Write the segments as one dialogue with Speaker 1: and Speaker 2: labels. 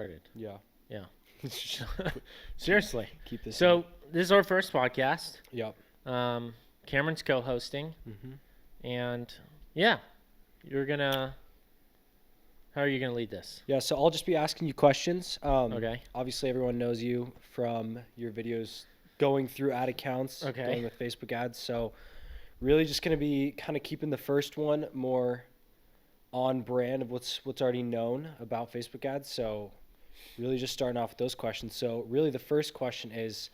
Speaker 1: started.
Speaker 2: Yeah.
Speaker 1: Yeah. Seriously.
Speaker 2: Keep this.
Speaker 1: So this is our first podcast.
Speaker 2: Yep.
Speaker 1: Cameron's co-hosting, and yeah, how are you gonna lead this?
Speaker 2: Yeah. So I'll just be asking you questions.
Speaker 1: Okay.
Speaker 2: Obviously, everyone knows you from your videos going through ad accounts,
Speaker 1: Okay.
Speaker 2: going with Facebook ads. So really, just gonna be kind of keeping the first one more on brand of what's already known about Facebook ads. So really, just starting off with those questions. So really, the first question is,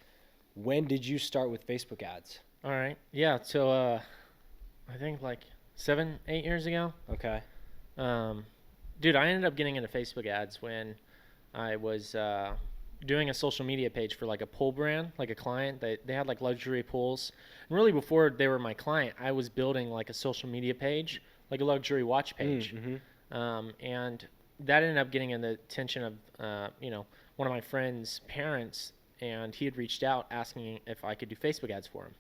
Speaker 2: when did you start with Facebook ads?
Speaker 1: All right. Yeah. So I think like 7, 8 years ago.
Speaker 2: Okay.
Speaker 1: Dude, I ended up getting into Facebook ads when I was doing a social media page for like a pool brand, like a client. They had like luxury pools. And really before they were my client, I was building like a social media page, like a luxury watch page. And that ended up getting in the attention of, one of my friend's parents, and he had reached out asking if I could do Facebook ads for him.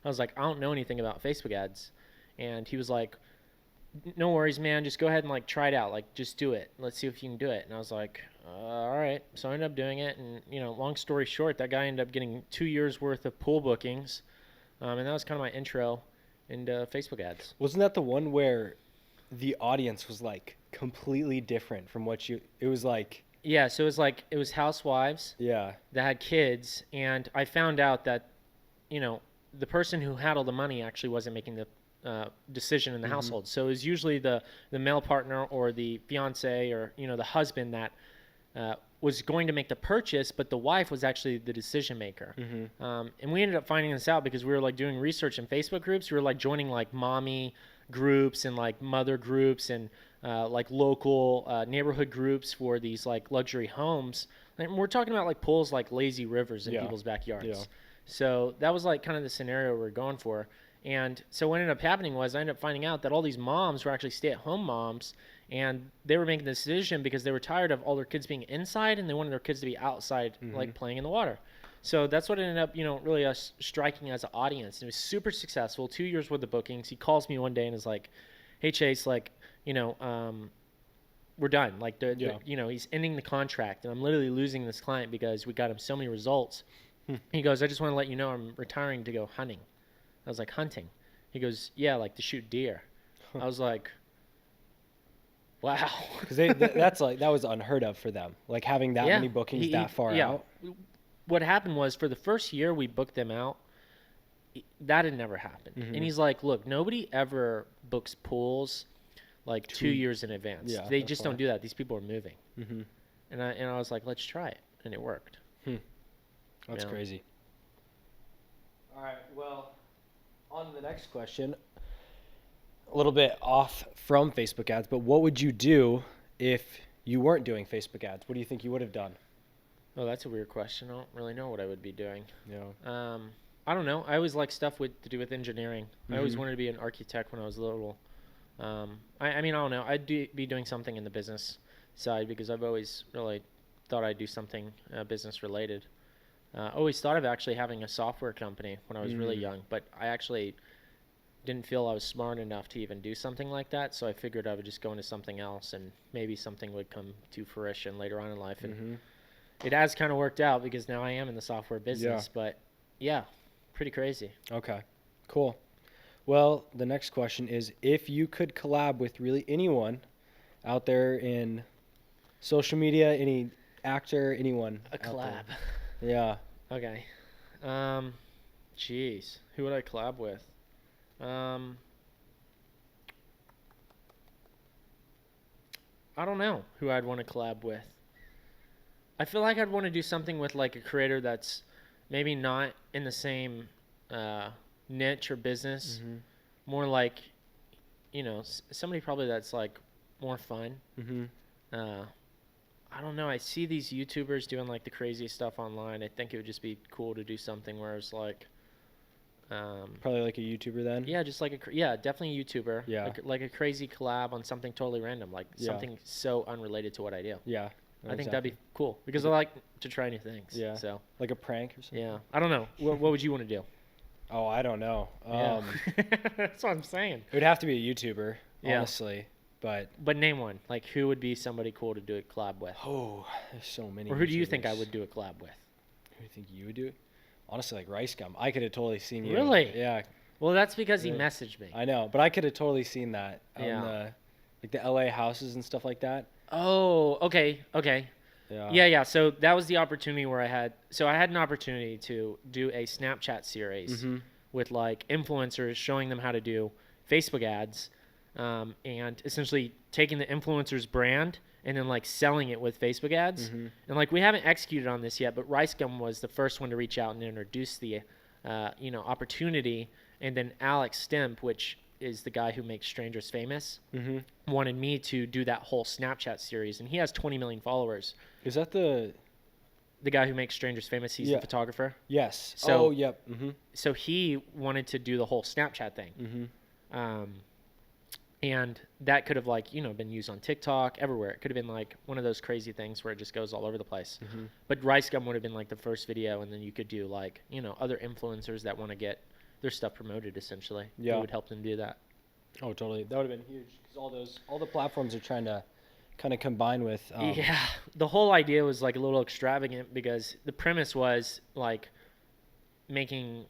Speaker 1: I was like, I don't know anything about Facebook ads. And he was like, no worries, man. Just go ahead and like try it out. Like, just do it. Let's see if you can do it. And I was like, all right. So I ended up doing it. And, long story short, that guy ended up getting 2 years worth of pool bookings. And that was kind of my intro into Facebook ads.
Speaker 2: Wasn't that the one where the audience was like completely different from it was like.
Speaker 1: Yeah. So it was housewives
Speaker 2: Yeah.
Speaker 1: that had kids. And I found out that, the person who had all the money actually wasn't making the decision in the household. So it was usually the male partner or the fiance or, the husband that was going to make the purchase, but the wife was actually the decision maker. And we ended up finding this out because we were like doing research in Facebook groups. We were like joining like mommy groups and like mother groups and like local neighborhood groups for these like luxury homes. And we're talking about like pools like lazy rivers in people's backyards.
Speaker 2: Yeah.
Speaker 1: So that was like kind of the scenario we're going for. And so what ended up happening was I ended up finding out that all these moms were actually stay-at-home moms, and they were making the decision because they were tired of all their kids being inside and they wanted their kids to be outside, like playing in the water. So that's what ended up, really us striking as an audience. And it was super successful, 2 years worth of bookings. He calls me one day and is like, hey, Chase, like, we're done. Like, he's ending the contract, and I'm literally losing this client because we got him so many results. He goes, I just want to let you know I'm retiring to go hunting. I was like, hunting? He goes, yeah, like to shoot deer. I was like, wow.
Speaker 2: Because that was unheard of for them, like having that many bookings that far out.
Speaker 1: What happened was for the first year we booked them out, that had never happened. And he's like, look, nobody ever books pools like 2 years in advance.
Speaker 2: Yeah,
Speaker 1: they just don't do that. These people are moving. And I was like, let's try it. And it worked.
Speaker 2: That's crazy. All right, well, on the next question, a little bit off from Facebook ads, but what would you do if you weren't doing Facebook ads? What do you think you would have done?
Speaker 1: Oh, that's a weird question. I don't really know what I would be doing.
Speaker 2: Yeah.
Speaker 1: I don't know. I always like stuff to do with engineering. I always wanted to be an architect when I was little. I mean, I don't know. I'd be doing something in the business side because I've always really thought I'd do something business related. Always thought of actually having a software company when I was really young, but I actually didn't feel I was smart enough to even do something like that, so I figured I would just go into something else and maybe something would come to fruition later on in life. And it has kind of worked out because now I am in the software business, but yeah, pretty crazy.
Speaker 2: Okay, cool. Well, the next question is, if you could collab with really anyone out there in social media, any actor, anyone.
Speaker 1: A collab.
Speaker 2: Yeah.
Speaker 1: Okay. Jeez. Who would I collab with? I don't know who I'd want to collab with. I feel like I'd want to do something with like a creator that's maybe not in the same niche or business. More like, somebody probably that's like more fun. I don't know. I see these YouTubers doing like the craziest stuff online. I think it would just be cool to do something where it's like,
Speaker 2: probably like a YouTuber then.
Speaker 1: Yeah, just like definitely a YouTuber.
Speaker 2: Yeah,
Speaker 1: like a crazy collab on something totally random, like something so unrelated to what I do.
Speaker 2: Yeah,
Speaker 1: I think that'd be cool because I like to try new things.
Speaker 2: Yeah,
Speaker 1: so
Speaker 2: like a prank or something.
Speaker 1: Yeah, I don't know. What would you want to do?
Speaker 2: Oh, I don't know.
Speaker 1: That's what I'm saying.
Speaker 2: It would have to be a YouTuber, honestly. But
Speaker 1: name one. Like, who would be somebody cool to do a collab with?
Speaker 2: there's so many.
Speaker 1: Or who do you think I
Speaker 2: YouTubers.
Speaker 1: would do a collab with?
Speaker 2: Who do you think you would do? Honestly, like Rice Gum. I could have totally seen you.
Speaker 1: Really?
Speaker 2: Yeah,
Speaker 1: Well, that's because he
Speaker 2: Really?
Speaker 1: messaged me.
Speaker 2: I know, but I could have totally seen that on
Speaker 1: Yeah.
Speaker 2: the LA houses and stuff like that.
Speaker 1: Oh, okay.
Speaker 2: Yeah.
Speaker 1: Yeah. So that was the opportunity where I had an opportunity to do a Snapchat series
Speaker 2: Mhm.
Speaker 1: with like influencers, showing them how to do Facebook ads, and essentially taking the influencer's brand and then like selling it with Facebook ads.
Speaker 2: Mhm.
Speaker 1: And like we haven't executed on this yet, but Rice Gum was the first one to reach out and introduce the opportunity. And then Alex Stemp, which is the guy who makes Strangers Famous,
Speaker 2: Mhm.
Speaker 1: wanted me to do that whole Snapchat series, and he has 20 million followers.
Speaker 2: Is that the?
Speaker 1: The guy who makes Strangers Famous, he's
Speaker 2: Yeah.
Speaker 1: the photographer.
Speaker 2: Yes.
Speaker 1: So-
Speaker 2: Oh, yep. Mhm.
Speaker 1: So he wanted to do the whole Snapchat thing.
Speaker 2: Mhm.
Speaker 1: And that could have been used on TikTok, everywhere. It could have been like one of those crazy things where it just goes all over the place.
Speaker 2: Mhm.
Speaker 1: But Rice Gum would have been like the first video, and then you could do like, other influencers that want to get their stuff promoted essentially.
Speaker 2: Yeah.
Speaker 1: It would help them do that.
Speaker 2: Oh, totally. That would have been huge because all the platforms are trying to kind of combine with.
Speaker 1: Yeah, the whole idea was like a little extravagant because the premise was like making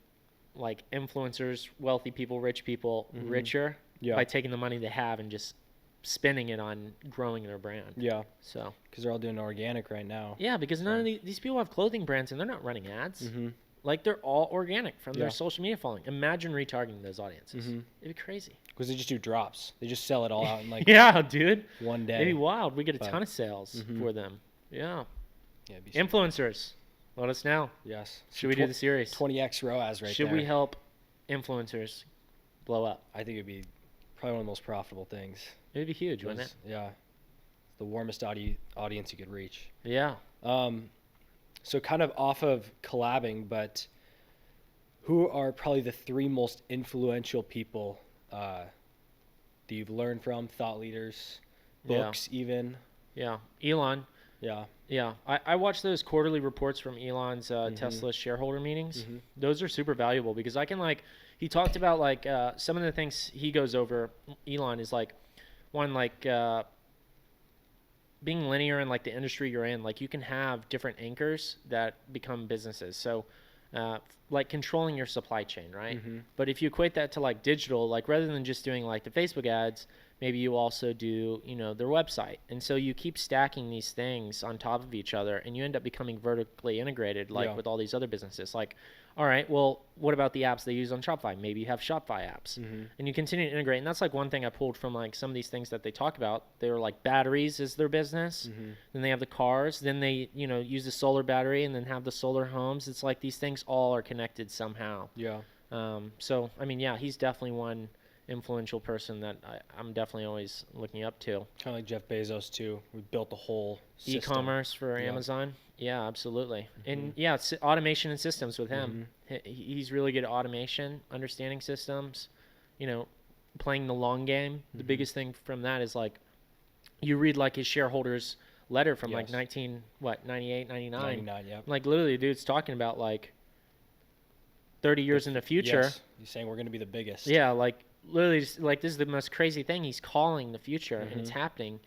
Speaker 1: like influencers, wealthy people, rich people
Speaker 2: Mhm.
Speaker 1: richer
Speaker 2: Yeah.
Speaker 1: by taking the money they have and just spending it on growing their brand.
Speaker 2: Yeah,
Speaker 1: So
Speaker 2: because they're all doing organic right now.
Speaker 1: yeah, because none of these people have clothing brands and they're not running ads.
Speaker 2: Mm-hmm.
Speaker 1: Like they're all organic from
Speaker 2: Yeah.
Speaker 1: their social media following. Imagine retargeting those audiences.
Speaker 2: Mhm.
Speaker 1: It'd be crazy.
Speaker 2: Because they just do drops. They just sell it all out in like
Speaker 1: Yeah, dude.
Speaker 2: one day.
Speaker 1: It'd be wild. We get a
Speaker 2: But-
Speaker 1: ton of sales
Speaker 2: Mhm.
Speaker 1: for them. Yeah.
Speaker 2: Yeah, it'd be
Speaker 1: Influencers. Let us know.
Speaker 2: yes.
Speaker 1: Should we do the series?
Speaker 2: 20x ROAS right
Speaker 1: Should
Speaker 2: there.
Speaker 1: we help influencers blow up?
Speaker 2: I think it'd be probably one of the most profitable things.
Speaker 1: It'd be huge, wouldn't it?
Speaker 2: Yeah. It's the warmest audience you could reach.
Speaker 1: Yeah.
Speaker 2: So kind of off of collabing, but who are probably the 3 most influential people that you've learned from, thought leaders,
Speaker 1: Yeah.
Speaker 2: books even?
Speaker 1: Yeah. Elon.
Speaker 2: Yeah.
Speaker 1: Yeah. I watch those quarterly reports from Elon's
Speaker 2: Mhm.
Speaker 1: Tesla shareholder meetings.
Speaker 2: Mhm.
Speaker 1: Those are super valuable because I can he talked about some of the things he goes over. Elon is one, being linear in like the industry you're in, like you can have different anchors that become businesses. So like controlling your supply chain, right?
Speaker 2: Mhm.
Speaker 1: But if you equate that to like digital, like rather than just doing like the Facebook ads, maybe you also do, their website. And so you keep stacking these things on top of each other and you end up becoming vertically integrated
Speaker 2: Yeah.
Speaker 1: with all these other businesses. Like, all right, well, what about the apps they use on Shopify? Maybe you have Shopify apps.
Speaker 2: Mhm.
Speaker 1: And you continue to integrate. And that's like one thing I pulled from like some of these things that they talk about. They were like batteries is their business.
Speaker 2: Mhm.
Speaker 1: Then they have the cars. Then they, use the solar battery and then have the solar homes. It's like these things all are connected somehow.
Speaker 2: Yeah.
Speaker 1: So, I mean, yeah, he's definitely one influential person that I'm definitely always looking up to.
Speaker 2: Kind of like Jeff Bezos too. We built the whole system.
Speaker 1: E-commerce for
Speaker 2: Yeah.
Speaker 1: Amazon. Yeah, absolutely. And
Speaker 2: Mhm.
Speaker 1: yeah, it's automation and systems with him.
Speaker 2: Mm-hmm.
Speaker 1: He's really good at automation, understanding systems, playing the long game. The
Speaker 2: Mhm.
Speaker 1: biggest thing from that is like you read like his shareholders letter from like
Speaker 2: Yes.
Speaker 1: 98, 99.
Speaker 2: 99, yep.
Speaker 1: Like literally the dude's talking about like 30 years in the future.
Speaker 2: Yes. He's saying we're going to be the biggest.
Speaker 1: Yeah, like literally, like this is the most crazy thing. He's calling the future, and it's
Speaker 2: Mhm.
Speaker 1: happening,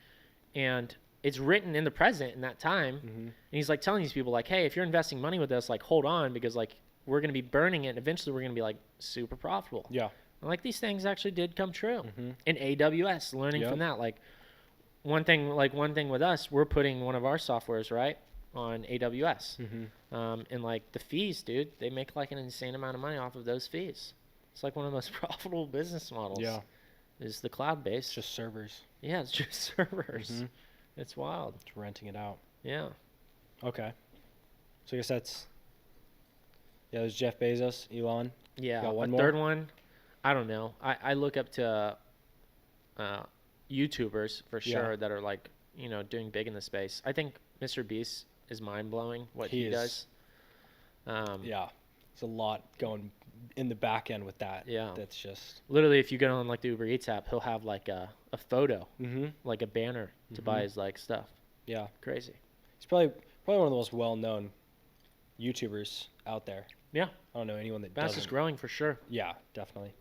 Speaker 1: and it's written in the present in that time.
Speaker 2: Mhm.
Speaker 1: And he's like telling these people, like, hey, if you're investing money with us, like, hold on, because like we're gonna be burning it, and eventually we're gonna be like super profitable.
Speaker 2: Yeah.
Speaker 1: And like these things actually did come true.
Speaker 2: Mhm.
Speaker 1: In AWS, learning
Speaker 2: Yep.
Speaker 1: from that, like one thing with us, we're putting one of our softwares right on AWS,
Speaker 2: Mhm.
Speaker 1: and like the fees, dude, they make like an insane amount of money off of those fees. It's like one of the most profitable business models.
Speaker 2: Yeah.
Speaker 1: Is the cloud based?
Speaker 2: It's just servers.
Speaker 1: Yeah, it's just servers.
Speaker 2: Mhm.
Speaker 1: It's wild.
Speaker 2: Just renting it out.
Speaker 1: Yeah.
Speaker 2: Okay. So I guess there's Jeff Bezos, Elon.
Speaker 1: Yeah.
Speaker 2: Got one
Speaker 1: a
Speaker 2: more?
Speaker 1: third one, I don't know. I look up to YouTubers for
Speaker 2: Yeah.
Speaker 1: sure that are like doing big in the space. I think Mr. Beast is mind blowing what
Speaker 2: He
Speaker 1: he
Speaker 2: is.
Speaker 1: does.
Speaker 2: Yeah. There's a lot going in the back end with that.
Speaker 1: Yeah.
Speaker 2: That's just.
Speaker 1: Literally, if you go on like the Uber Eats app, he'll have like a photo,
Speaker 2: Mm-hmm.
Speaker 1: like a banner to buy his like stuff.
Speaker 2: Yeah.
Speaker 1: Crazy.
Speaker 2: He's probably one of the most well-known YouTubers out there.
Speaker 1: Yeah.
Speaker 2: I don't know anyone that
Speaker 1: Fastest
Speaker 2: doesn't.
Speaker 1: growing for sure.
Speaker 2: Yeah, definitely.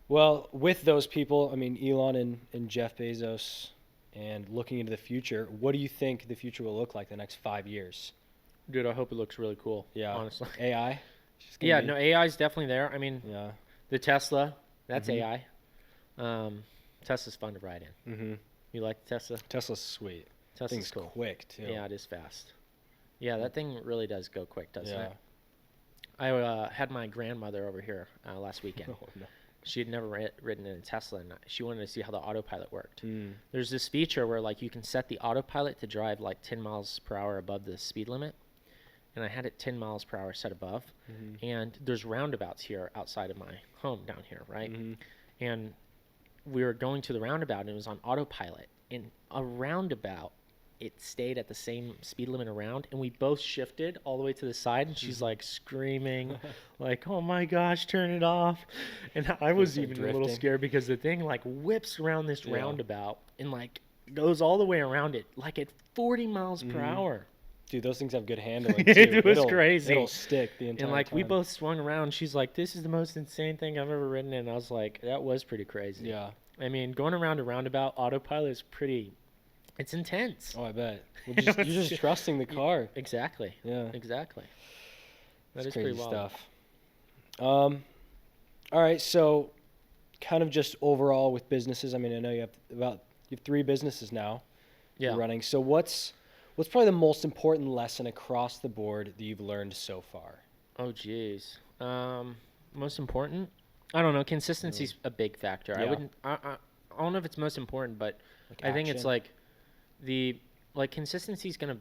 Speaker 2: Well, with those people, I mean, Elon and Jeff Bezos, and looking into the future, what do you think the future will look like the next 5 years?
Speaker 1: Dude, I hope it looks really cool.
Speaker 2: Yeah.
Speaker 1: Honestly.
Speaker 2: AI?
Speaker 1: Yeah, no, AI is definitely there. I mean,
Speaker 2: Yeah.
Speaker 1: the Tesla, that's
Speaker 2: Mhm.
Speaker 1: AI. Tesla's fun to ride in.
Speaker 2: Mm-hmm.
Speaker 1: You like the Tesla?
Speaker 2: Tesla's sweet.
Speaker 1: Tesla's
Speaker 2: Thing's
Speaker 1: cool.
Speaker 2: quick, too.
Speaker 1: Yeah, it is fast. Yeah, that thing really does go quick, doesn't
Speaker 2: Yeah.
Speaker 1: it? I had my grandmother over here last weekend.
Speaker 2: Oh, no.
Speaker 1: She had never ridden in a Tesla, and she wanted to see how the autopilot worked.
Speaker 2: Mm.
Speaker 1: There's this feature where like you can set the autopilot to drive like 10 miles per hour above the speed limit, and I had it 10 miles per hour set above.
Speaker 2: Mm-hmm.
Speaker 1: And there's roundabouts here outside of my home down here, right?
Speaker 2: Mm-hmm.
Speaker 1: And we were going to the roundabout, and it was on autopilot. In a roundabout, it stayed at the same speed limit around, and we both shifted all the way to the side, and she's like screaming like, oh my gosh, turn it off. And I was
Speaker 2: like
Speaker 1: even a little
Speaker 2: drifting.
Speaker 1: scared because the thing like whips around this
Speaker 2: Yeah.
Speaker 1: roundabout and like goes all the way around it like at 40 miles per
Speaker 2: Mhm.
Speaker 1: hour.
Speaker 2: Dude, those things have good handling, too.
Speaker 1: It was
Speaker 2: It'll-
Speaker 1: crazy.
Speaker 2: It'll stick the entire
Speaker 1: And like we
Speaker 2: time.
Speaker 1: both swung around. She's like, this is the most insane thing I've ever ridden in. I was like, that was pretty crazy.
Speaker 2: Yeah.
Speaker 1: I mean, going around a roundabout autopilot is pretty, it's intense.
Speaker 2: Oh, I bet. Well, you're just trusting the car.
Speaker 1: Exactly.
Speaker 2: Yeah.
Speaker 1: Exactly. That
Speaker 2: It's
Speaker 1: is
Speaker 2: crazy
Speaker 1: pretty wild.
Speaker 2: stuff. All right, so kind of just overall with businesses. I mean, I know you have 3 businesses now
Speaker 1: Yeah.
Speaker 2: you're running. So what's probably the most important lesson across the board that you've learned so far?
Speaker 1: Oh, geez. Most important? I don't know. Consistency's a big factor. I
Speaker 2: Yeah.
Speaker 1: wouldn't. I don't know if it's most important, but
Speaker 2: Like
Speaker 1: I think it's
Speaker 2: action?
Speaker 1: like consistency's gonna.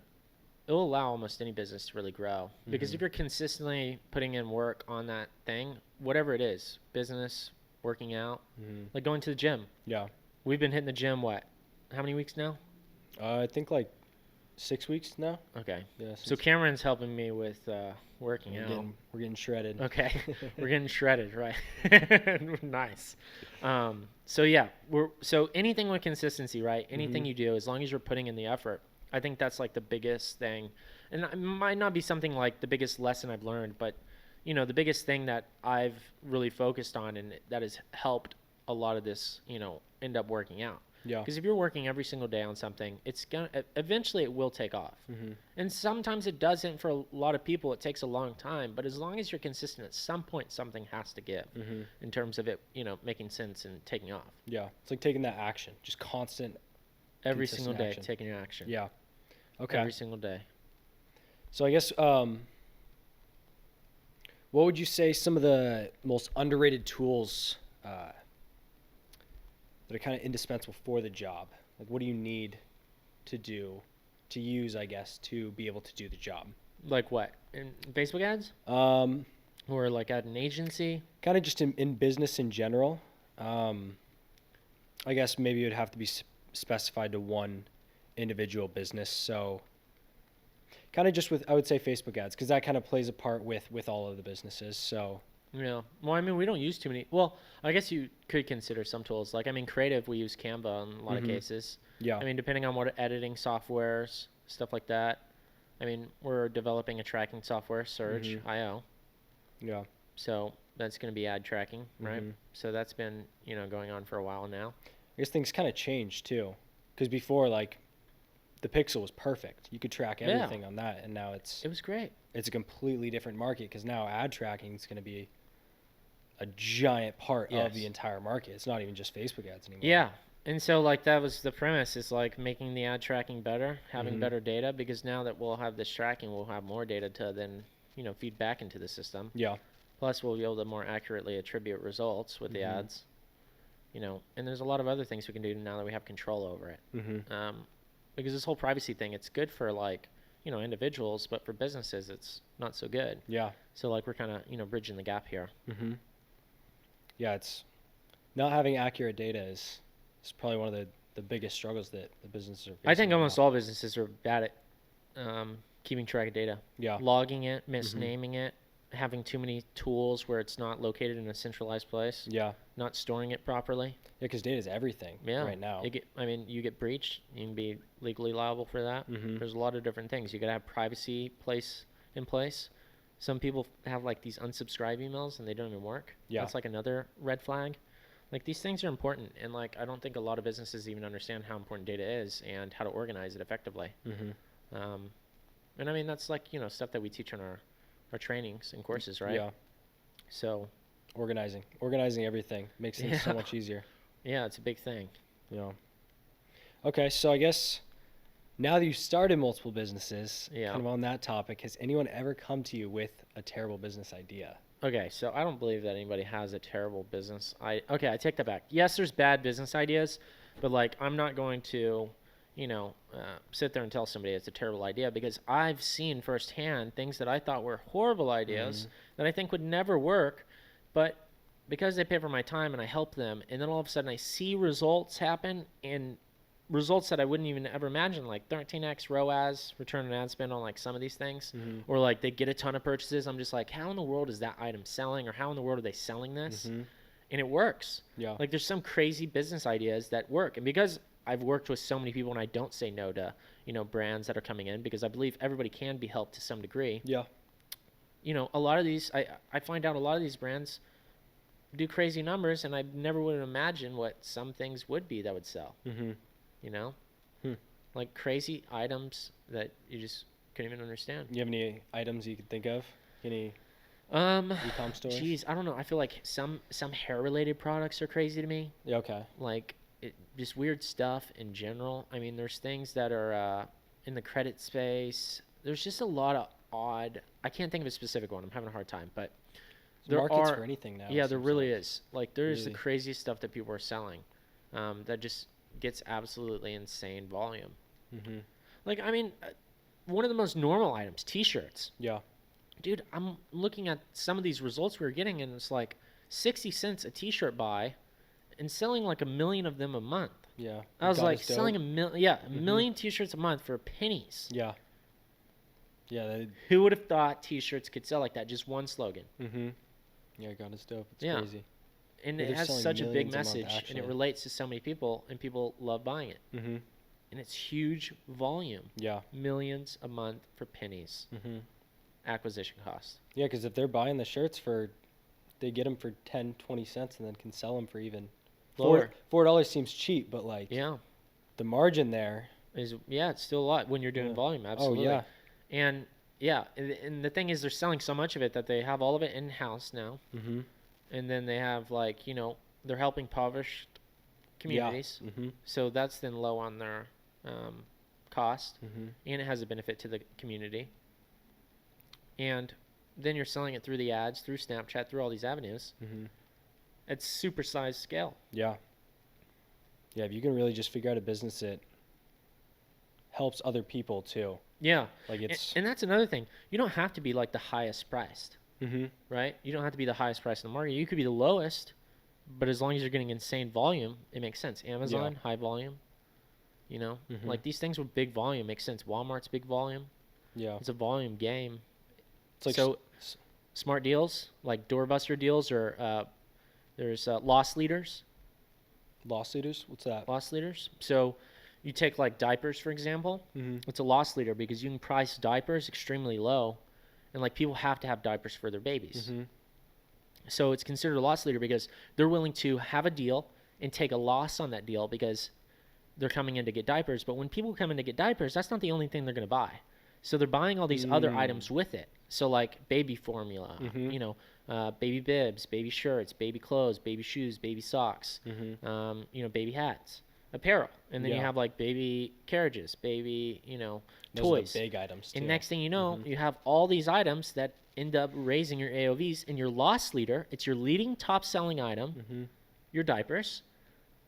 Speaker 1: It'll allow almost any business to really grow because
Speaker 2: Mhm.
Speaker 1: if you're consistently putting in work on that thing, whatever it is, business, working out,
Speaker 2: Mhm.
Speaker 1: like going to the gym.
Speaker 2: Yeah.
Speaker 1: We've been hitting the gym. What? How many weeks now?
Speaker 2: I think like 6 weeks now.
Speaker 1: Okay.
Speaker 2: Yeah.
Speaker 1: So Cameron's helping me with working
Speaker 2: we're
Speaker 1: out.
Speaker 2: getting shredded.
Speaker 1: Okay, we're getting shredded, right? Nice. So yeah, so anything with consistency, right? Anything
Speaker 2: Mhm.
Speaker 1: you do, as long as you're putting in the effort, I think that's like the biggest thing, and it might not be something like the biggest lesson I've learned, but the biggest thing that I've really focused on and that has helped a lot of this, end up working out.
Speaker 2: Yeah.
Speaker 1: Because if you're working every single day on something, it's gonna eventually it will take off.
Speaker 2: Mhm.
Speaker 1: And sometimes it doesn't for a lot of people. It takes a long time, but as long as you're consistent, at some point something has to give
Speaker 2: Mhm.
Speaker 1: in terms of it, making sense and taking off.
Speaker 2: Yeah. It's like taking that action, just constant.
Speaker 1: Every
Speaker 2: Consistent
Speaker 1: single day,
Speaker 2: action.
Speaker 1: taking your action.
Speaker 2: Yeah. Okay.
Speaker 1: Every single day.
Speaker 2: So I guess what would you say some of the most underrated tools that are kind of indispensable for the job? Like, what do you need to use, I guess, to be able to do the job?
Speaker 1: Like what? In Facebook ads?
Speaker 2: Kind
Speaker 1: Or like at an agency?
Speaker 2: of just in business in general. I guess maybe it would have to be specified to one individual business. So kind of just with, I would say, Facebook ads, because that kind of plays a part with all of the businesses. So
Speaker 1: Yeah. Well, I mean, we don't use too many. Well, I guess you could consider some tools. Like, I mean, creative, we use Canva in a lot of
Speaker 2: Mhm.
Speaker 1: cases.
Speaker 2: yeah.
Speaker 1: I mean, depending on what editing softwares, stuff like that. I mean, we're developing a tracking software, Surge,
Speaker 2: Mhm.
Speaker 1: IO.
Speaker 2: Yeah.
Speaker 1: So that's going to be ad tracking, right?
Speaker 2: Mhm.
Speaker 1: So that's been, going on for a while now.
Speaker 2: I guess things kind of changed too, because before, like, the Pixel was perfect. You could track
Speaker 1: Yeah.
Speaker 2: everything on that, and now it's
Speaker 1: It was great.
Speaker 2: a completely different market, because now ad tracking is going to be a giant part of the
Speaker 1: Yes.
Speaker 2: entire market. It's not even just Facebook ads anymore.
Speaker 1: Yeah. And so, like, that was the premise, is like making the ad tracking better, having
Speaker 2: Mhm.
Speaker 1: better data, because now that we'll have this tracking, we'll have more data to then, feed back into the system.
Speaker 2: Yeah.
Speaker 1: Plus, we'll be able to more accurately attribute results with the
Speaker 2: Mhm.
Speaker 1: ads. And there's a lot of other things we can do now that we have control over it.
Speaker 2: Mm-hmm.
Speaker 1: Because this whole privacy thing, it's good for like, individuals, but for businesses, it's not so good.
Speaker 2: Yeah.
Speaker 1: So like we're kind of, bridging the gap here.
Speaker 2: Mm-hmm. Yeah, it's not having accurate data is probably one of the biggest struggles that the businesses are facing.
Speaker 1: I think
Speaker 2: right
Speaker 1: almost
Speaker 2: now.
Speaker 1: all businesses are bad at keeping track of data,
Speaker 2: Yeah.
Speaker 1: logging it, misnaming it, having too many tools where it's not located in a centralized place,
Speaker 2: Yeah.
Speaker 1: not storing it properly.
Speaker 2: Yeah, because data is everything
Speaker 1: Yeah.
Speaker 2: right now.
Speaker 1: You get breached, you can be legally liable for that.
Speaker 2: Mhm.
Speaker 1: There's a lot of different things. You got to have privacy in place. Some people have like these unsubscribe emails and they don't even work.
Speaker 2: Yeah.
Speaker 1: That's like another red flag. Like these things are important, and like I don't think a lot of businesses even understand how important data is and how to organize it effectively. Um, and I mean that's like stuff that we teach on our trainings and courses, right?
Speaker 2: Yeah.
Speaker 1: So
Speaker 2: Organizing everything makes things so much easier.
Speaker 1: Yeah, it's a big thing.
Speaker 2: Yeah. Okay, so I guess now that you've started multiple businesses,
Speaker 1: Yeah.
Speaker 2: kind of on that topic, has anyone ever come to you with a terrible business idea?
Speaker 1: Okay, so I don't believe that anybody has a terrible business. I take that back. Yes, there's bad business ideas, but like I'm not going to, sit there and tell somebody it's a terrible idea because I've seen firsthand things that I thought were horrible ideas that I think would never work, but because they pay for my time and I help them, and then all of a sudden I see results happen and results that I wouldn't even ever imagine, like 13x ROAS, return on ad spend on like some of these things, or like they get a ton of purchases. I'm just like, how in the world is that item selling, or how in the world are they selling this? And it works.
Speaker 2: Yeah.
Speaker 1: Like there's some crazy business ideas that work, and because I've worked with so many people and I don't say no to brands that are coming in because I believe everybody can be helped to some degree.
Speaker 2: Yeah.
Speaker 1: A lot of these I find out a lot of these brands do crazy numbers, and I never would have imagined what some things would be that would sell. Like crazy items that you just couldn't even understand.
Speaker 2: You have any items you could think of? Any e-com stores?
Speaker 1: Geez, I don't know. I feel like some hair related products are crazy to me.
Speaker 2: Yeah, okay.
Speaker 1: Like just weird stuff in general. I mean, there's things that are in the credit space. There's just a lot of odd. I can't think of a specific one. I'm having a hard time, but
Speaker 2: there markets for anything now.
Speaker 1: Yeah, there really is. Like there's the craziest stuff that people are selling, that just gets absolutely insane volume. Like I mean, one of the most normal items, T-shirts.
Speaker 2: Yeah.
Speaker 1: Dude, I'm looking at some of these results we were getting, and it's like 60 cents a T-shirt buy, and selling like 1 million of them a month.
Speaker 2: Yeah.
Speaker 1: I was like selling a million T-shirts a month for pennies.
Speaker 2: Yeah. Yeah.
Speaker 1: Who would have thought T-shirts could sell like that? Just one slogan.
Speaker 2: Yeah, God is dope. It's crazy.
Speaker 1: And it has such a big message, and it relates to so many people, and people love buying it. And it's huge volume.
Speaker 2: Yeah.
Speaker 1: Millions a month for pennies. Acquisition cost.
Speaker 2: Yeah, because if they're buying the shirts they get them for 10, 20 cents and then can sell them for even
Speaker 1: lower.
Speaker 2: $4 seems cheap, but like the margin there
Speaker 1: is it's still a lot when you're doing volume. Absolutely.
Speaker 2: Oh yeah.
Speaker 1: And the thing is, they're selling so much of it that they have all of it in house now. And then they have like they're helping impoverished communities. So that's then low on their cost, and it has a benefit to the community. And then you're selling it through the ads, through Snapchat, through all these avenues. It's super size scale.
Speaker 2: Yeah. Yeah, if you can really just figure out a business that helps other people too.
Speaker 1: Yeah.
Speaker 2: Like it's
Speaker 1: and that's another thing. You don't have to be like the highest priced. Right? You don't have to be the highest price in the market. You could be the lowest, but as long as you're getting insane volume, it makes sense. Amazon, high volume. Like these things with big volume make sense. Walmart's big volume.
Speaker 2: Yeah.
Speaker 1: It's a volume game.
Speaker 2: It's like
Speaker 1: so smart deals, like doorbuster deals, or there's loss leaders.
Speaker 2: Loss leaders? What's that?
Speaker 1: Loss leaders. So you take like diapers, for example. It's a loss leader because you can price diapers extremely low, and like people have to have diapers for their babies. So it's considered a loss leader because they're willing to have a deal and take a loss on that deal because they're coming in to get diapers. But when people come in to get diapers, that's not the only thing they're going to buy. So they're buying all these other items with it. So like baby formula, baby bibs, baby shirts, baby clothes, baby shoes, baby socks, baby hats, apparel. And then you have like baby carriages, baby,
Speaker 2: Those
Speaker 1: toys.
Speaker 2: are the big items too.
Speaker 1: And next thing you know, you have all these items that end up raising your AOVs, and your loss leader, it's your leading top selling item, your diapers.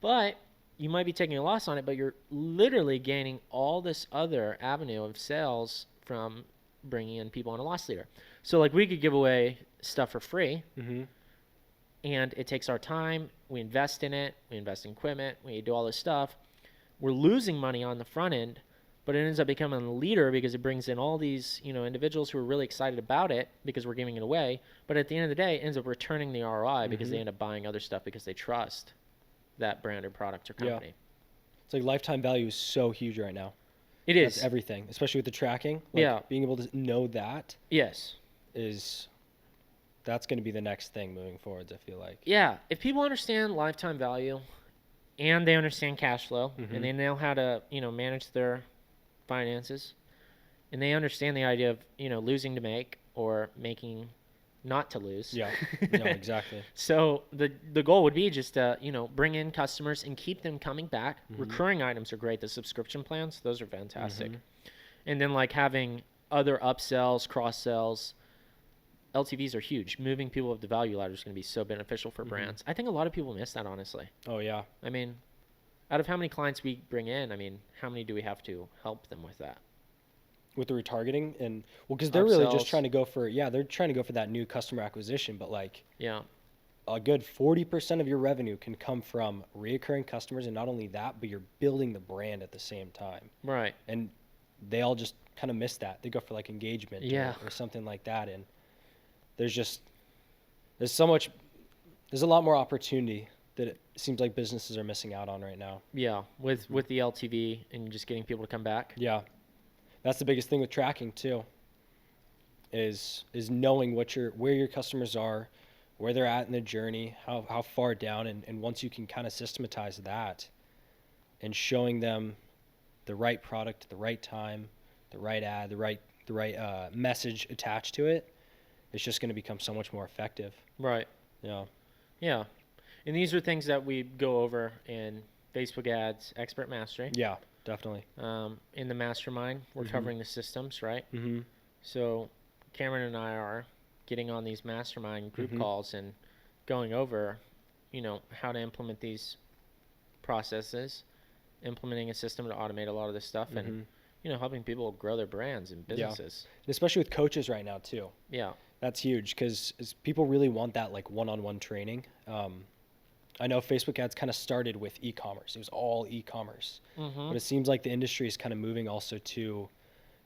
Speaker 1: But you might be taking a loss on it, but you're literally gaining all this other avenue of sales from bringing in people on a loss leader. So like we could give away stuff for free, and it takes our time. We invest in it. We invest in equipment. We do all this stuff. We're losing money on the front end, but it ends up becoming a leader because it brings in all these individuals who are really excited about it because we're giving it away. But at the end of the day, it ends up returning the ROI because they end up buying other stuff because they trust that brand or product or company.
Speaker 2: Yeah. It's like lifetime value is so huge right now.
Speaker 1: It is.
Speaker 2: That's everything, especially with the tracking. Like being able to know that
Speaker 1: is
Speaker 2: That's going to be the next thing moving forwards, I feel like.
Speaker 1: Yeah, if people understand lifetime value and they understand cash flow and they know how to, manage their finances and they understand the idea of, losing to make or making not to lose.
Speaker 2: Yeah, no, exactly.
Speaker 1: So the goal would be just to, bring in customers and keep them coming back. Recurring items are great. The subscription plans, those are fantastic. And then like having other upsells, cross sells, LTVs are huge. Moving people up the value ladder is going to be so beneficial for brands. I think a lot of people miss that, honestly.
Speaker 2: Oh, yeah.
Speaker 1: I mean, out of how many clients we bring in, how many do we have to help them with that?
Speaker 2: With the retargeting? And, well, because they're really just trying to go for, they're trying to go for that new customer acquisition. But, like, a good 40% of your revenue can come from reoccurring customers. And not only that, but you're building the brand at the same time.
Speaker 1: Right.
Speaker 2: And they all just kind of miss that. They go for, like, engagement or something like that. And there's a lot more opportunity that it seems like businesses are missing out on right now.
Speaker 1: Yeah, with the LTV and just getting people to come back.
Speaker 2: Yeah, that's the biggest thing with tracking too. Is knowing where your customers are, where they're at in the journey, how far down, and once you can kind of systematize that, and showing them the right product, the right time, the right ad, the right message attached to it. It's just going to become so much more effective.
Speaker 1: Right.
Speaker 2: Yeah.
Speaker 1: Yeah. And these are things that we go over in Facebook ads, expert mastery.
Speaker 2: Yeah, definitely.
Speaker 1: In the mastermind, we're covering the systems, right? So Cameron and I are getting on these mastermind group calls and going over, how to implement these processes, implementing a system to automate a lot of this stuff and, helping people grow their brands and businesses.
Speaker 2: Yeah. And especially with coaches right now too.
Speaker 1: Yeah.
Speaker 2: That's huge because people really want that like one-on-one training. I know Facebook ads kind of started with e-commerce. It was all e-commerce. But it seems like the industry is kind of moving also to,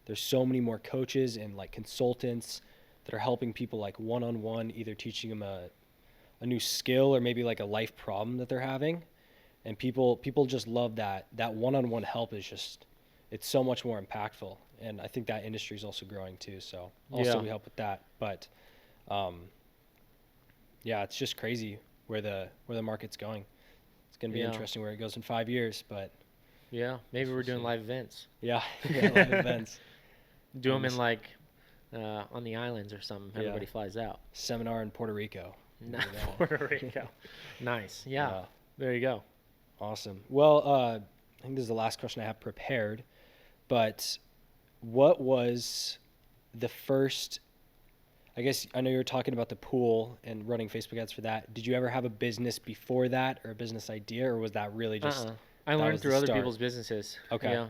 Speaker 2: there's so many more coaches and like consultants that are helping people like one-on-one, either teaching them a new skill or maybe like a life problem that they're having. And people just love that one-on-one help is just, it's so much more impactful. And I think that industry is also growing too. So also we help with that. But it's just crazy where the market's going. It's going to be interesting where it goes in 5 years. But
Speaker 1: maybe we're doing live events.
Speaker 2: Yeah, live events.
Speaker 1: Do them in like on the islands or something. Everybody flies out.
Speaker 2: Seminar in Puerto Rico.
Speaker 1: Puerto Rico. Nice. Yeah. There you go.
Speaker 2: Awesome. Well, I think this is the last question I have prepared. But what was the first, I guess I know you were talking about the pool and running Facebook ads for that. Did you ever have a business before that or a business idea, or was that really just?
Speaker 1: I learned through other people's businesses.
Speaker 2: Okay.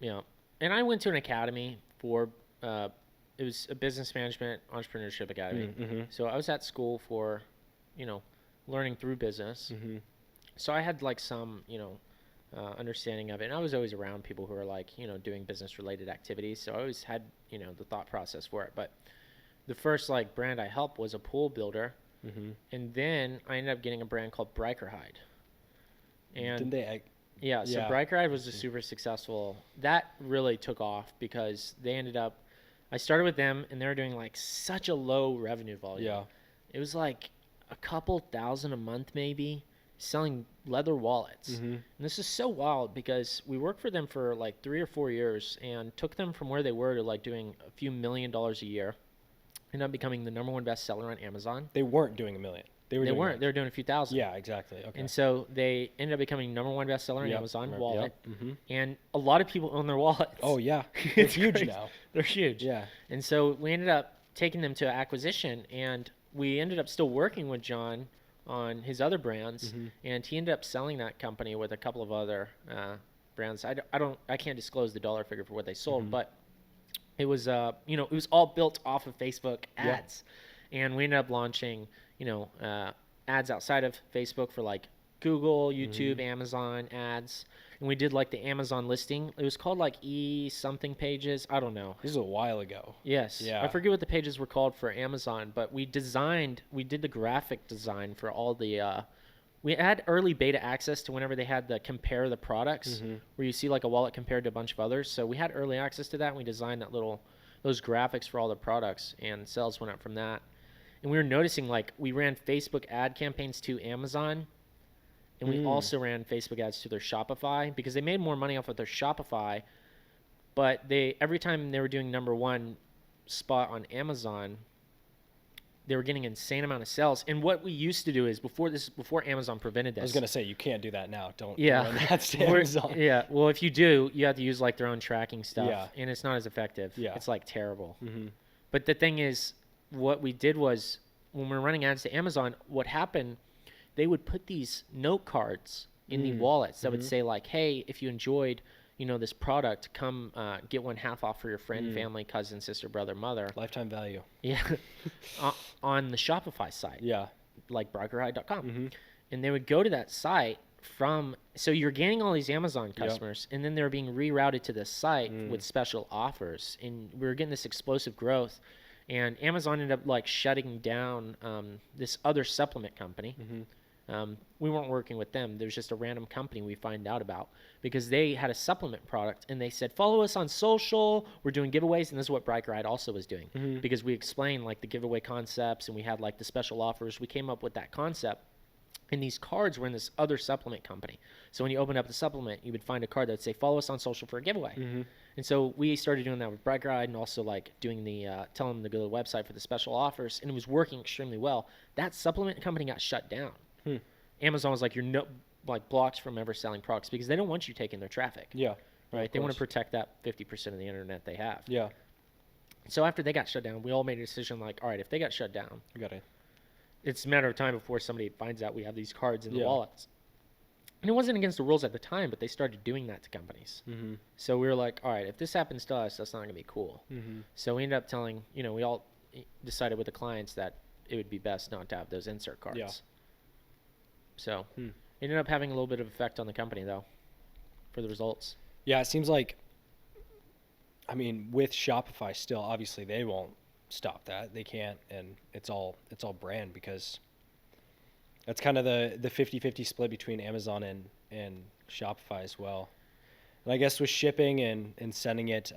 Speaker 1: Yeah. And I went to an academy for, it was a business management entrepreneurship academy. So I was at school for, learning through business. So I had like some, understanding of it. And I was always around people who are like, doing business related activities. So I always had, the thought process for it. But the first like brand I helped was a pool builder. And then I ended up getting a brand called Brikerhide. And
Speaker 2: didn't they?
Speaker 1: So Brikerhide was a super successful, that really took off because they ended up, I started with them and they were doing like such a low revenue volume.
Speaker 2: Yeah.
Speaker 1: It was like a couple thousand a month maybe, selling leather wallets. And this is so wild because we worked for them for like 3 or 4 years and took them from where they were to like doing a few $1 million a year. Ended up becoming the #1 bestseller on Amazon.
Speaker 2: They weren't doing $1 million. They weren't.
Speaker 1: They were doing a few thousand.
Speaker 2: Yeah, exactly. Okay.
Speaker 1: And so they ended up becoming #1 bestseller on Amazon wallet. And a lot of people own their wallets.
Speaker 2: Oh yeah, it's huge crazy. Now.
Speaker 1: They're huge.
Speaker 2: Yeah.
Speaker 1: And so we ended up taking them to acquisition, and we ended up still working with John on his other brands, and he ended up selling that company with a couple of other brands. I can't disclose the dollar figure for what they sold, but it was it was all built off of Facebook ads, and we ended up launching ads outside of Facebook for like Google, YouTube, Amazon ads. And we did like the Amazon listing. It was called like something pages. I don't know.
Speaker 2: This was a while ago.
Speaker 1: Yes. Yeah. I forget what the pages were called for Amazon, but we did the graphic design for all the, we had early beta access to whenever they had the compare the products where you see like a wallet compared to a bunch of others. So we had early access to that. And we designed those graphics for all the products, and sales went up from that. And we were noticing, like, we ran Facebook ad campaigns to Amazon, and we also ran Facebook ads to their Shopify, because they made more money off of their Shopify. But every time they were doing number one spot on Amazon, they were getting an insane amount of sales. And what we used to do is, before Amazon prevented this.
Speaker 2: I was gonna say, you can't do that now. Don't
Speaker 1: Yeah.
Speaker 2: run ads to Amazon.
Speaker 1: Yeah. Well, if you do, you have to use like their own tracking stuff.
Speaker 2: Yeah.
Speaker 1: And it's not as effective.
Speaker 2: Yeah.
Speaker 1: It's like terrible.
Speaker 2: Mm-hmm.
Speaker 1: But the thing is, what we did was, when we were running ads to Amazon, what happened, they would put these note cards in the wallets that would say, like, hey, if you enjoyed, this product, come get one half off for your friend, family, cousin, sister, brother, mother.
Speaker 2: Lifetime value.
Speaker 1: Yeah. On the Shopify site.
Speaker 2: Yeah.
Speaker 1: Like barkerhide.com. And they would go to that site so you're gaining all these Amazon customers, and then they're being rerouted to this site with special offers. And we were getting this explosive growth. And Amazon ended up like shutting down this other supplement company. We weren't working with them. There was just a random company we find out about, because they had a supplement product, and they said, follow us on social. We're doing giveaways. And this is what Brikeride also was doing, because we explained like the giveaway concepts, and we had like the special offers. We came up with that concept. And these cards were in this other supplement company. So when you open up the supplement, you would find a card that would say, follow us on social for a giveaway. And so we started doing that with Brikeride, and also like doing telling them to go to the website for the special offers. And it was working extremely well. That supplement company got shut down. Amazon was like, you're blocked from ever selling products, because they don't want you taking their traffic.
Speaker 2: Yeah.
Speaker 1: Right. They want to protect that 50% of the internet they have.
Speaker 2: Yeah.
Speaker 1: So after they got shut down, we all made a decision like, all right, if they got shut down, it's a matter of time before somebody finds out we have these cards in the wallets. And it wasn't against the rules at the time, but they started doing that to companies. So we were like, all right, if this happens to us, that's not going to be cool. So we ended up telling, we all decided with the clients that it would be best not to have those insert cards.
Speaker 2: Yeah.
Speaker 1: So it ended up having a little bit of effect on the company, though, for the results.
Speaker 2: Yeah, it seems like, with Shopify still, obviously they won't stop that. They can't, and it's all brand, because that's kind of the 50-50 split between Amazon and Shopify as well. And I guess with shipping and sending it,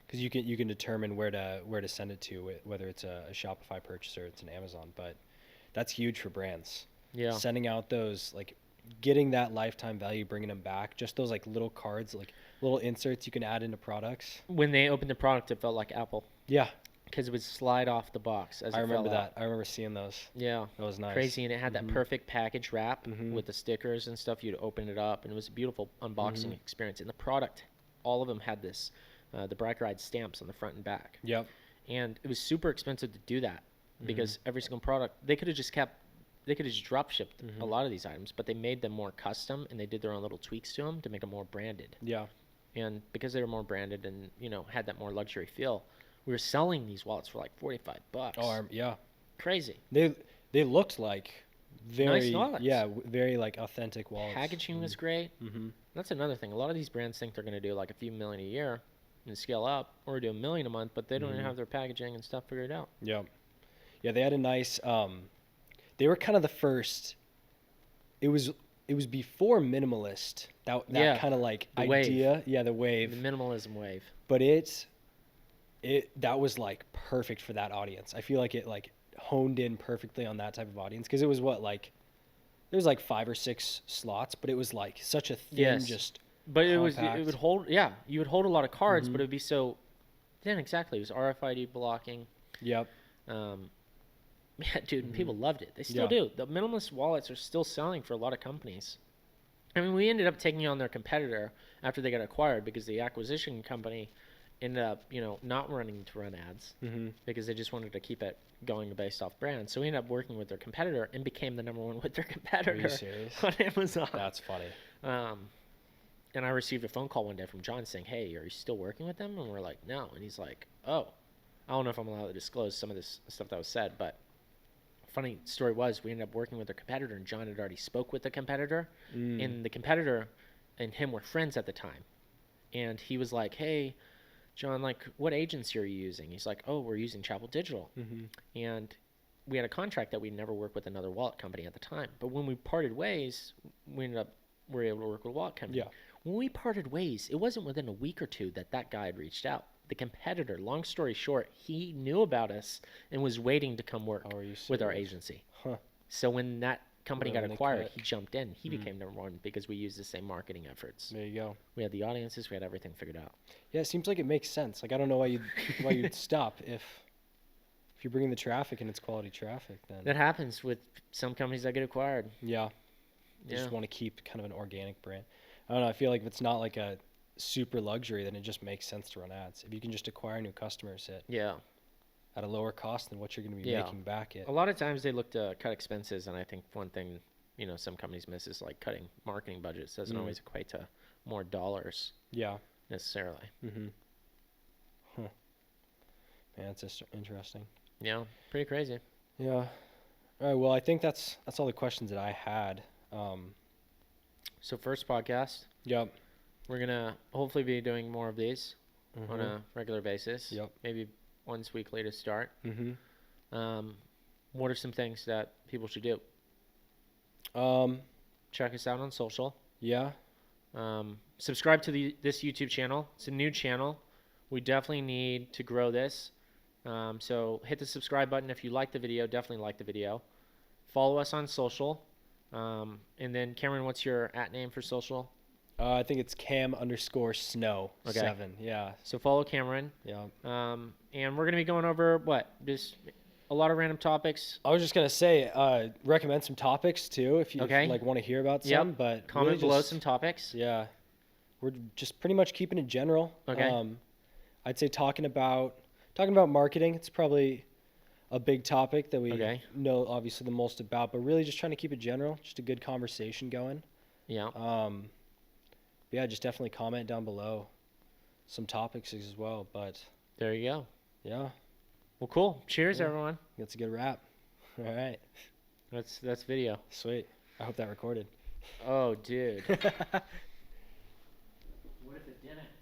Speaker 2: because you can determine where to send it to, whether it's a Shopify purchase or it's an Amazon. But that's huge for brands.
Speaker 1: Yeah.
Speaker 2: Sending out those, like, getting that lifetime value, bringing them back, just those like little cards, like little inserts you can add into products.
Speaker 1: When they opened the product, it felt like Apple.
Speaker 2: Yeah.
Speaker 1: Because it would slide off the box as
Speaker 2: I
Speaker 1: it
Speaker 2: remember
Speaker 1: fell
Speaker 2: that.
Speaker 1: out.
Speaker 2: I remember seeing those.
Speaker 1: Yeah.
Speaker 2: That was nice.
Speaker 1: Crazy. And it had that perfect package wrap with the stickers and stuff. You'd open it up, and it was a beautiful unboxing experience. And the product, all of them had this, the Brikeride stamps on the front and back.
Speaker 2: Yep.
Speaker 1: And it was super expensive to do that, because every single product, they could have just drop shipped a lot of these items, but they made them more custom, and they did their own little tweaks to them to make them more branded.
Speaker 2: Yeah.
Speaker 1: And because they were more branded and, had that more luxury feel, we were selling these wallets for like $45.
Speaker 2: Oh, yeah.
Speaker 1: Crazy.
Speaker 2: They looked like very
Speaker 1: Nice wallets.
Speaker 2: Yeah, very like authentic wallets.
Speaker 1: Packaging was great. That's another thing. A lot of these brands think they're going to do like a few million a year and scale up, or do $1 million a month, but they don't even have their packaging and stuff figured out.
Speaker 2: Yeah. Yeah, they had a nice they were kind of the first. It was before minimalist. That kind of like
Speaker 1: the
Speaker 2: idea.
Speaker 1: wave.
Speaker 2: Yeah, the wave.
Speaker 1: The minimalism wave.
Speaker 2: But that was like perfect for that audience. I feel like it like honed in perfectly on that type of audience, because it was there was like 5 or 6 slots, but it was like such a thin, just
Speaker 1: But it
Speaker 2: compact.
Speaker 1: would hold, you would hold a lot of cards, but it would be so thin. Exactly. It was RFID blocking.
Speaker 2: Yep.
Speaker 1: Yeah, dude, and people loved it. They still do. The minimalist wallets are still selling for a lot of companies. I mean, we ended up taking on their competitor after they got acquired, because the acquisition company ended up, not wanting to run ads because they just wanted to keep it going based off brand. So we ended up working with their competitor and became the number one with their competitor.
Speaker 2: Are you serious?
Speaker 1: On Amazon.
Speaker 2: That's funny.
Speaker 1: And I received a phone call one day from John saying, hey, are you still working with them? And we're like, no. And he's like, oh, I don't know if I'm allowed to disclose some of this stuff that was said, but funny story was we ended up working with their competitor, and John had already spoke with the competitor, and the competitor and him were friends at the time. And he was like, hey, John, like, what agency are you using? He's like, oh, we're using Chappell Digital. And we had a contract that we'd never work with another wallet company at the time. But when we parted ways, we were able to work with a wallet company.
Speaker 2: Yeah.
Speaker 1: When we parted ways, it wasn't within a week or two that guy had reached out. the competitor, long story short, he knew about us and was waiting to come work
Speaker 2: Oh, are you
Speaker 1: with our
Speaker 2: serious?
Speaker 1: agency.
Speaker 2: Huh.
Speaker 1: So when that company
Speaker 2: When
Speaker 1: got
Speaker 2: they
Speaker 1: acquired,
Speaker 2: cut.
Speaker 1: he jumped in. He
Speaker 2: Hmm.
Speaker 1: became number one because we used the same marketing efforts.
Speaker 2: There you go.
Speaker 1: We had the audiences, we had everything figured out.
Speaker 2: Yeah, it seems like it makes sense. Like I don't know why you'd stop if you're bringing the traffic and it's quality traffic. Then
Speaker 1: That happens with some companies that get acquired.
Speaker 2: yeah, you
Speaker 1: Yeah.
Speaker 2: just want to keep kind of an organic brand. I don't know. I feel like if it's not like a super luxury, then it just makes sense to run ads. If you can just acquire new customers at a lower cost than what you're going to be
Speaker 1: Yeah.
Speaker 2: making back it.
Speaker 1: A lot of times they look to cut expenses, and I think one thing, some companies miss is like cutting marketing budgets doesn't always equate to more dollars
Speaker 2: Yeah.
Speaker 1: necessarily.
Speaker 2: Mm-hmm. Huh. Man, it's just interesting.
Speaker 1: Yeah, pretty crazy.
Speaker 2: Yeah. All right. Well, I think that's all the questions that I had.
Speaker 1: So first podcast,
Speaker 2: Yep.
Speaker 1: we're gonna hopefully be doing more of these
Speaker 2: Mm-hmm.
Speaker 1: on a regular basis.
Speaker 2: Yep.
Speaker 1: Maybe once weekly to start.
Speaker 2: Mm-hmm.
Speaker 1: What are some things that people should do? Check us out on social.
Speaker 2: Yeah.
Speaker 1: Subscribe to this YouTube channel. It's a new channel. We definitely need to grow this. So hit the subscribe button if you like the video. Definitely like the video. Follow us on social. And then Cameron, what's your @name for social?
Speaker 2: I think it's Cam_Snow
Speaker 1: Okay.
Speaker 2: 7. Yeah.
Speaker 1: So follow Cameron.
Speaker 2: Yeah.
Speaker 1: And we're gonna be going over just a lot of random topics.
Speaker 2: I was just gonna say, recommend some topics too if you
Speaker 1: Okay.
Speaker 2: want to hear about
Speaker 1: Yep.
Speaker 2: some. But
Speaker 1: Comment
Speaker 2: really
Speaker 1: below
Speaker 2: just-
Speaker 1: some topics.
Speaker 2: Yeah, we're just pretty much keeping it general.
Speaker 1: Okay.
Speaker 2: I'd say talking about marketing. It's probably a big topic that we
Speaker 1: Okay.
Speaker 2: know obviously the most about, but really just trying to keep it general. Just a good conversation going.
Speaker 1: Yeah.
Speaker 2: Yeah, just definitely comment down below some topics as well. But
Speaker 1: There you go.
Speaker 2: yeah,
Speaker 1: Well, cool. Cheers,
Speaker 2: Yeah.
Speaker 1: everyone.
Speaker 2: that's a good wrap. All right,
Speaker 1: That's video.
Speaker 2: sweet. I hope that recorded.
Speaker 1: Oh, dude. What if it didn't?